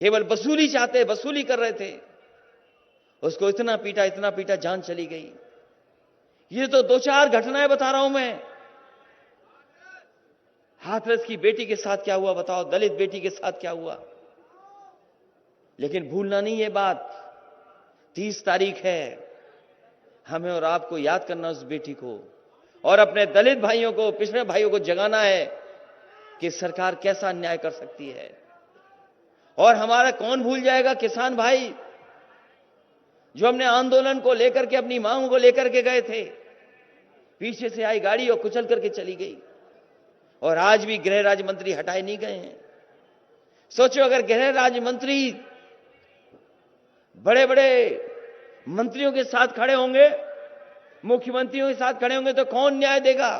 केवल वसूली चाहते, वसूली कर रहे थे। उसको इतना पीटा, जान चली गई। ये तो 2-4 घटनाएं बता रहा हूं मैं। हाथरस की बेटी के साथ क्या हुआ बताओ, दलित बेटी के साथ क्या हुआ। लेकिन भूलना नहीं ये बात, 30 तारीख है, हमें और आपको याद करना उस बेटी को, और अपने दलित भाइयों को, पिछड़े भाइयों को जगाना है कि सरकार कैसा अन्याय कर सकती है। और हमारा कौन भूल जाएगा किसान भाई, जो हमने आंदोलन को लेकर के, अपनी मांगों को लेकर के गए थे, पीछे से आई गाड़ी और कुचल करके चली गई, और आज भी गृह राज्य मंत्री हटाए नहीं गए हैं। सोचो अगर गृह राज्य मंत्री बड़े बड़े मंत्रियों के साथ खड़े होंगे, मुख्यमंत्रियों के साथ खड़े होंगे, तो कौन न्याय देगा?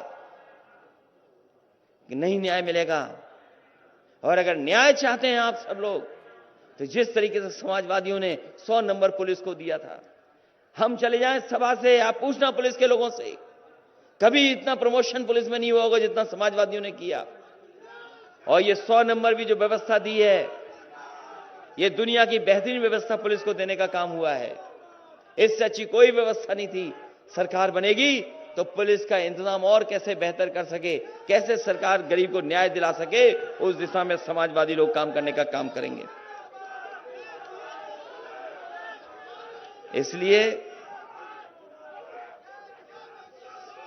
कि नहीं न्याय मिलेगा। और अगर न्याय चाहते हैं आप सब लोग, तो जिस तरीके से समाजवादियों ने 100 नंबर पुलिस को दिया था, हम चले जाएं सभा से, आप पूछना पुलिस के लोगों से, कभी इतना प्रमोशन पुलिस में नहीं हुआ होगा जितना समाजवादियों ने किया। और ये 100 नंबर भी जो व्यवस्था दी है, ये दुनिया की बेहतरीन व्यवस्था पुलिस को देने का काम हुआ है। इससे अच्छी कोई व्यवस्था नहीं थी। सरकार बनेगी तो पुलिस का इंतजाम और कैसे बेहतर कर सके, कैसे सरकार गरीब को न्याय दिला सके, उस दिशा में समाजवादी लोग काम करने का काम करेंगे।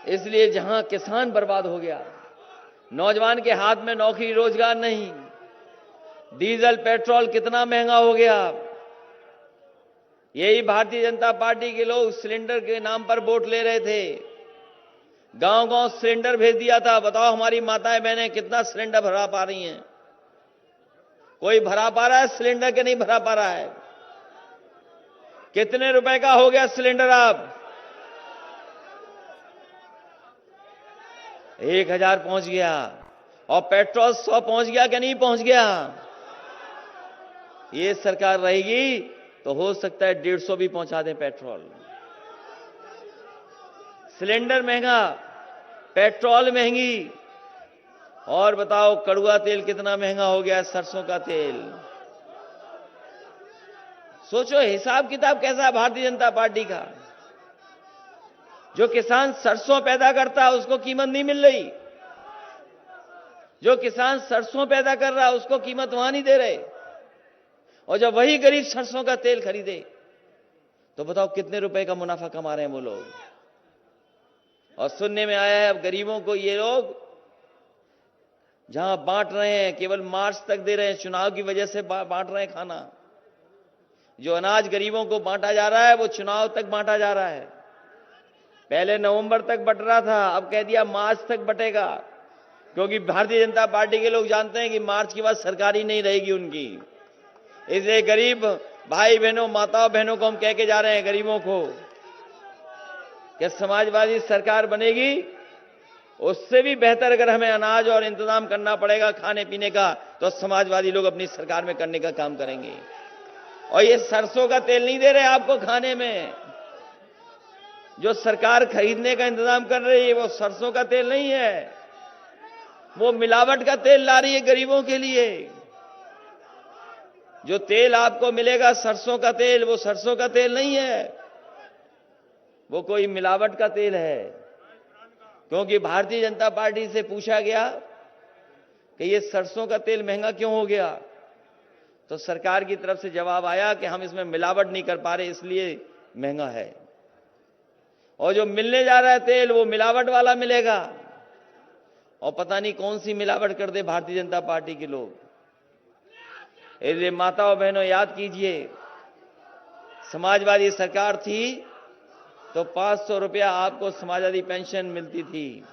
इसलिए जहां किसान बर्बाद हो गया, नौजवान के हाथ में नौकरी रोजगार नहीं, डीजल पेट्रोल कितना महंगा हो गया, यही भारतीय जनता पार्टी के लोग सिलेंडर के नाम पर वोट ले रहे थे, गांव-गांव सिलेंडर भेज दिया था। बताओ हमारी माताएं बहनें कितना सिलेंडर भरा पा रही हैं? कोई भरा पा रहा है सिलेंडर के नहीं भरा पा रहा है? कितने रुपए का हो गया सिलेंडर? आप 1000 पहुंच गया, और पेट्रोल 100 पहुंच गया कि नहीं पहुंच गया? ये सरकार रहेगी तो हो सकता है 150 भी पहुंचा दें पेट्रोल। सिलेंडर महंगा, पेट्रोल महंगी, और बताओ कड़वा तेल कितना महंगा हो गया है, सरसों का तेल। सोचो हिसाब किताब कैसा है भारतीय जनता पार्टी का। जो किसान सरसों पैदा करता है उसको कीमत नहीं मिल रही, जो किसान सरसों पैदा कर रहा है उसको कीमत वहां नहीं दे रहे, और जब वही गरीब सरसों का तेल खरीदे तो बताओ कितने रुपए का मुनाफा कमा रहे हैं वो लोग। और सुनने में आया है अब गरीबों को ये लोग जहां बांट रहे हैं, केवल मार्च तक दे रहे हैं, चुनाव की वजह से बांट रहे हैं खाना। जो अनाज गरीबों को बांटा जा रहा है वो चुनाव तक बांटा जा रहा है। पहले नवंबर तक बट रहा था, अब कह दिया मार्च तक बटेगा, क्योंकि भारतीय जनता पार्टी के लोग जानते हैं कि मार्च के बाद सरकार ही नहीं रहेगी उनकी। इसलिए गरीब भाई बहनों, माताओं बहनों को हम कह के जा रहे हैं, गरीबों को, कि समाजवादी सरकार बनेगी, उससे भी बेहतर अगर हमें अनाज और इंतजाम करना पड़ेगा खाने पीने का, तो समाजवादी लोग अपनी सरकार में करने का काम करेंगे। और ये सरसों का तेल नहीं दे रहे आपको खाने में, जो सरकार खरीदने का इंतजाम कर रही है वो सरसों का तेल नहीं है, वो मिलावट का तेल ला रही है गरीबों के लिए। जो तेल आपको मिलेगा सरसों का तेल, वो सरसों का तेल नहीं है, वो कोई मिलावट का तेल है। क्योंकि भारतीय जनता पार्टी से पूछा गया कि ये सरसों का तेल महंगा क्यों हो गया, तो सरकार की तरफ से जवाब आया कि हम इसमें मिलावट नहीं कर पा रहे इसलिए महंगा है। और जो मिलने जा रहा है तेल वो मिलावट वाला मिलेगा, और पता नहीं कौन सी मिलावट कर दे भारतीय जनता पार्टी के लोग। इसलिए माताओं बहनों याद कीजिए, समाजवादी सरकार थी तो 500 रुपया आपको समाजवादी पेंशन मिलती थी।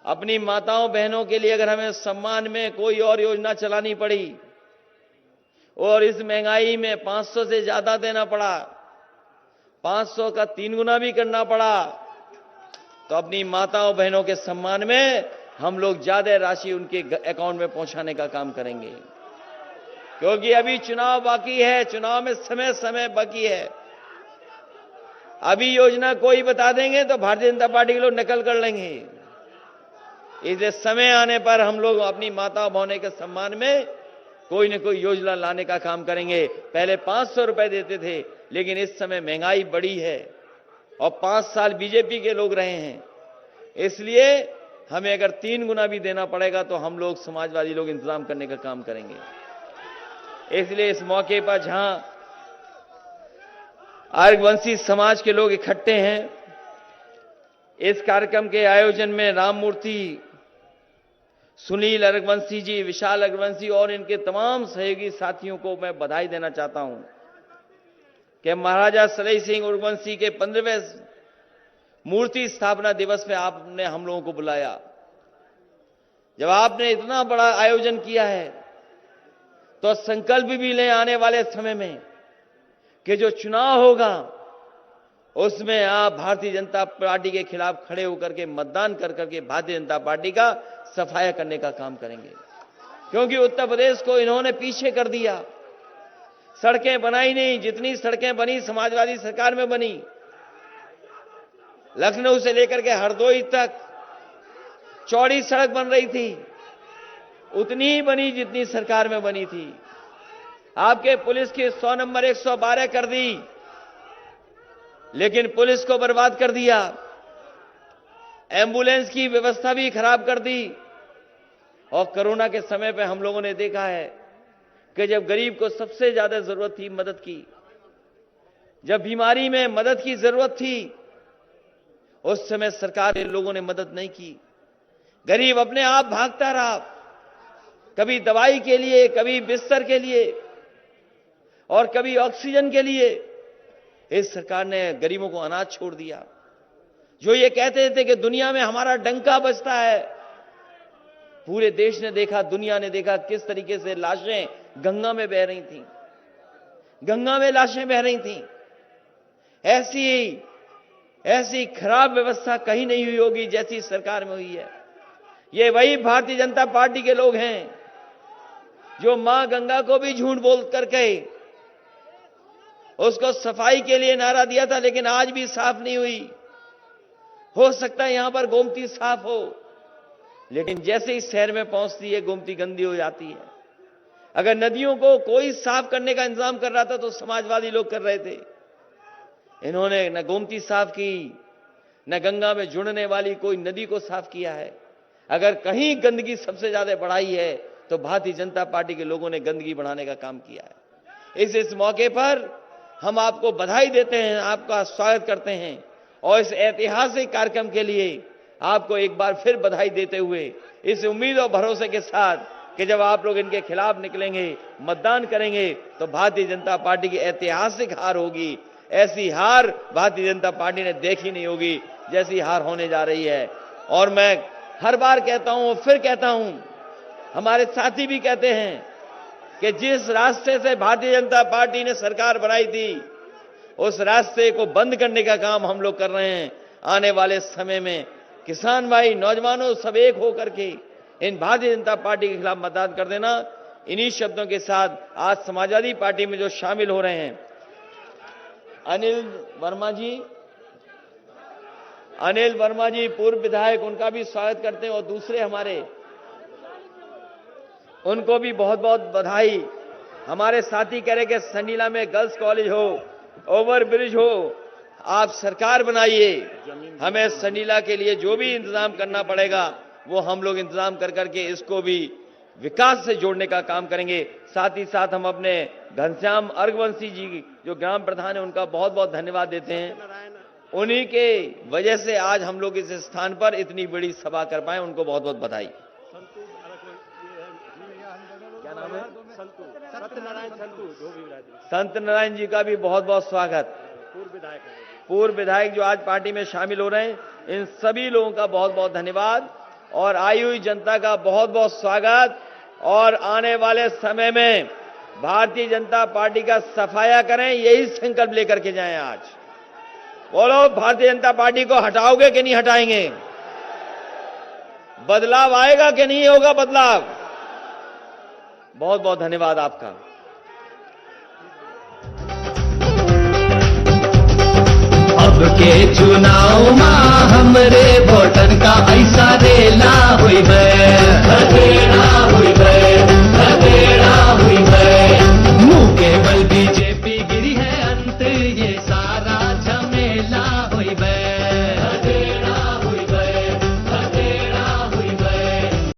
अपनी माताओं बहनों के लिए अगर हमें सम्मान में कोई और योजना चलानी पड़ी और इस महंगाई में 500 से ज्यादा देना पड़ा, 500 का 3 गुना भी करना पड़ा, तो अपनी माताओं बहनों के सम्मान में हम लोग ज्यादा राशि उनके अकाउंट में पहुंचाने का काम करेंगे। क्योंकि अभी चुनाव बाकी है, चुनाव में समय बाकी है। अभी योजना कोई बता देंगे तो भारतीय जनता पार्टी के लोग नकल कर लेंगे। इसलिए समय आने पर हम लोग अपनी माताओं बहनों के सम्मान में कोई न कोई योजना लाने का काम करेंगे। पहले 500 रुपए देते थे, लेकिन इस समय महंगाई बढ़ी है और 5 साल बीजेपी के लोग रहे हैं, इसलिए हमें अगर 3 गुना भी देना पड़ेगा तो हम लोग समाजवादी लोग इंतजाम करने का काम करेंगे। इसलिए इस मौके पर जहां आर्यवंशी समाज के लोग इकट्ठे हैं, इस कार्यक्रम के आयोजन में राममूर्ति, सुनील अरगवंशी जी, विशाल अरगवंशी और इनके तमाम सहयोगी साथियों को मैं बधाई देना चाहता हूं कि महाराजा सलई सिंह उर्वंशी के 15वें मूर्ति स्थापना दिवस में आपने हम लोगों को बुलाया। जब आपने इतना बड़ा आयोजन किया है तो संकल्प भी लें आने वाले समय में कि जो चुनाव होगा उसमें आप भारतीय जनता पार्टी के खिलाफ खड़े होकर के मतदान कर करके भारतीय जनता पार्टी का सफाया करने का काम करेंगे, क्योंकि उत्तर प्रदेश को इन्होंने पीछे कर दिया। सड़कें बनाई नहीं, जितनी सड़कें बनी समाजवादी सरकार में बनी। लखनऊ से लेकर के हरदोई तक चौड़ी सड़क बन रही थी, उतनी ही बनी जितनी सरकार में बनी थी। आपके पुलिस की 100 नंबर 112 कर दी, लेकिन पुलिस को बर्बाद कर दिया। एम्बुलेंस की व्यवस्था भी खराब कर दी। और कोरोना के समय पे हम लोगों ने देखा है कि जब गरीब को सबसे ज्यादा जरूरत थी मदद की, जब बीमारी में मदद की जरूरत थी, उस समय सरकार के लोगों ने मदद नहीं की। गरीब अपने आप भागता रहा, कभी दवाई के लिए, कभी बिस्तर के लिए और कभी ऑक्सीजन के लिए। इस सरकार ने गरीबों को अनाज छोड़ दिया। जो ये कहते थे कि दुनिया में हमारा डंका बजता है, पूरे देश ने देखा, दुनिया ने देखा किस तरीके से लाशें गंगा में बह रही थीं, गंगा में लाशें बह रही थीं। ऐसी खराब व्यवस्था कहीं नहीं हुई होगी जैसी सरकार में हुई है। ये वही भारतीय जनता पार्टी के लोग हैं जो मां गंगा को भी झूठ बोल करके उसको सफाई के लिए नारा दिया था, लेकिन आज भी साफ नहीं हुई। हो सकता है यहां पर गोमती साफ हो, लेकिन जैसे ही शहर में पहुंचती है गोमती गंदी हो जाती है। अगर नदियों को कोई साफ करने का इंतजाम कर रहा था तो समाजवादी लोग कर रहे थे। इन्होंने न गोमती साफ की, न गंगा में जुड़ने वाली कोई नदी को साफ किया है। अगर कहीं गंदगी सबसे ज्यादा बढ़ाई है तो भारतीय जनता पार्टी के लोगों ने गंदगी बढ़ाने का काम किया है। इस मौके पर हम आपको बधाई देते हैं, आपका स्वागत करते हैं और इस ऐतिहासिक कार्यक्रम के लिए आपको एक बार फिर बधाई देते हुए इस उम्मीद और भरोसे के साथ कि जब आप लोग इनके खिलाफ निकलेंगे, मतदान करेंगे, तो भारतीय जनता पार्टी की ऐतिहासिक हार होगी। ऐसी हार भारतीय जनता पार्टी ने देखी नहीं होगी जैसी हार होने जा रही है। और मैं हर बार कहता हूं, फिर कहता हूं, हमारे साथी भी कहते हैं कि जिस रास्ते से भारतीय जनता पार्टी ने सरकार बनाई थी, उस रास्ते को बंद करने का काम हम लोग कर रहे हैं। आने वाले समय में किसान भाई, नौजवानों, सब एक होकर के इन भारतीय जनता पार्टी के खिलाफ मतदान कर देना। इन्हीं शब्दों के साथ आज समाजवादी पार्टी में जो शामिल हो रहे हैं, अनिल वर्मा जी पूर्व विधायक, उनका भी स्वागत करते हैं। और दूसरे हमारे, उनको भी बहुत बहुत बधाई। हमारे साथी कह रहे कि संडीला में गर्ल्स कॉलेज हो, ओवर ब्रिज हो, आप सरकार बनाइए। हमें संडीला के लिए जो भी इंतजाम करना पड़ेगा वो हम लोग इंतजाम कर करके इसको भी विकास से जोड़ने का काम करेंगे। साथ ही साथ हम अपने घनश्याम अरगवंशी जी जो ग्राम प्रधान है उनका बहुत बहुत धन्यवाद देते हैं। उन्हीं के वजह से आज हम लोग इस स्थान पर इतनी बड़ी सभा कर पाए, उनको बहुत बहुत बधाई। क्या नाम है? संत नारायण जी का भी बहुत बहुत स्वागत। पूर्व विधायक जो आज पार्टी में शामिल हो रहे हैं, इन सभी लोगों का बहुत बहुत धन्यवाद और आई हुई जनता का बहुत बहुत स्वागत। और आने वाले समय में भारतीय जनता पार्टी का सफाया करें, यही संकल्प लेकर के जाएं। आज बोलो, भारतीय जनता पार्टी को हटाओगे कि नहीं हटाएंगे? बदलाव आएगा कि नहीं होगा बदलाव? बहुत बहुत धन्यवाद आपका। अब के चुनाव में हमरे वोटर का ऐसा रेला हुई है, फैला